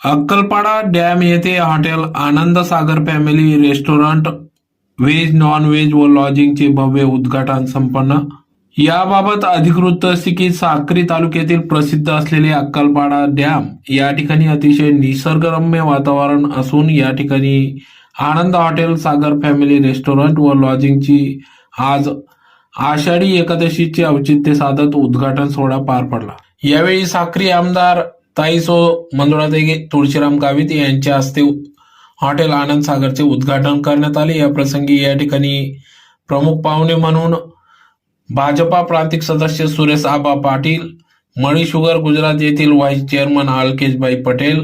Akkalpada dam येथे hotel Anand Sagar family restaurant veg non veg व लॉजिंगचे भव्य उद्घाटन संपन्न. याबाबत अधिकृत असे की साक्री तालुक्यातील प्रसिद्ध असलेले अक्कलपाडा डॅम या ठिकाणी अतिशय निसर्गरम्य वातावरण असून या ठिकाणी आनंद हॉटेल सागर फॅमिली रेस्टॉरंट व लॉजिंगची आज आषाढी एकादशीचे औचित्य साधत उद्घाटन सोहळा पार पडला. यावेळी साक्री आमदार ताईसो मंजुळाताई तुळशीराम गावित यांच्या हस्ते हॉटेल आनंद सागरचे उद्घाटन करण्यात आले. या प्रसंगी या ठिकाणी प्रमुख पाहुणे म्हणून भाजपा प्रांतिक सदस्य सुरेश आबा पाटील, मळी शुगर गुजरात येथील व्हाईस चेअरमन अलकेशभाई पटेल,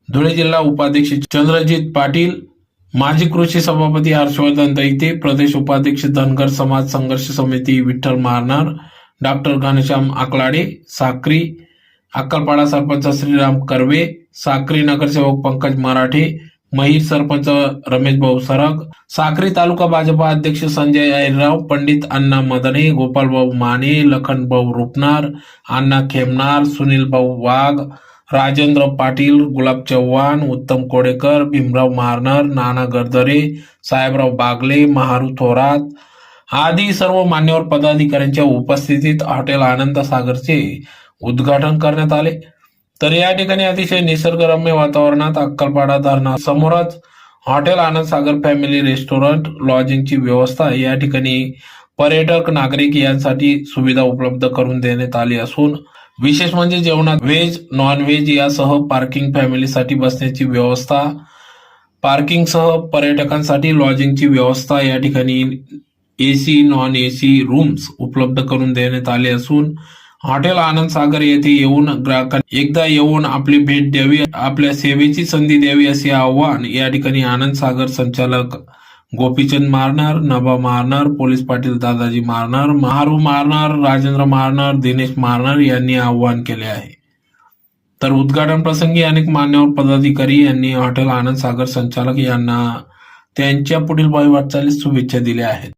धुळे जिल्हा उपाध्यक्ष चंद्रजीत पाटील, माजी कृषी सभापती हर्षवर्धन दैते, प्रदेश उपाध्यक्ष धनगर समाज संघर्ष समिती विठ्ठल मारनार, डॉक्टर घनश्याम आकलाडे, साक्री अक्कलपाडा सरपंच श्रीराम कर्वे, साक्री नगरसेवक पंकज मराठे, महिर सरपंच रमेश भाऊ सरग, साक्री तालुका भाजपा अध्यक्ष संजय अहिरराव, पंडित अण्णा मदने, गोपालभाऊ माने, लखन भाऊ रुपनार, अण्णा खेमनार, सुनील भाऊ वाघ, राजेंद्र पाटील, गुलाब चव्हाण, उत्तम कोडेकर, भीमराव मारनर, नाना गरदरे, साहेबराव बागले, महारू थोरात आदी सर्व मान्यवर पदाधिकाऱ्यांच्या उपस्थितीत हॉटेल आनंद सागरचे उद्घाटन करण्यात आले. तर या ठिकाणी अतिशय निसर्गरम्य वातावरणात Akkalpada धरणासमोरच hotel Anand Sagar family restaurant लॉजिंगची व्यवस्था या ठिकाणी पर्यटक नागरिक यांसाठी सुविधा उपलब्ध करून देण्यात आली असून विशेष म्हणजे जेवणात व्हेज नॉन व्हेज यासह पार्किंग फॅमिलीसाठी बसण्याची व्यवस्था, पार्किंगसह पर्यटकांसाठी लॉजिंगची व्यवस्था या ठिकाणी एसी नॉन एसी रूम्स उपलब्ध करून देण्यात आले असून हॉटेल आनंद सागर येथे येऊन ग्राहकांनी एकदा येऊन आपली भेट द्यावी, आपल्या सेवेची संधी द्यावी असे आवाहन या ठिकाणी आनंद सागर संचालक गोपीचंद मारनार, नभा मारनार, पोलीस पाटील दादाजी मारनार, महारू मारनार, राजेंद्र मारनार, दिनेश मारनार यांनी आवाहन केले आहे. तर उद्घाटन प्रसंगी अनेक मान्यवर पदाधिकारी यांनी हॉटेल आनंद सागर संचालक यांना त्यांच्या पुढील वाटचालीस शुभेच्छा दिल्या आहेत.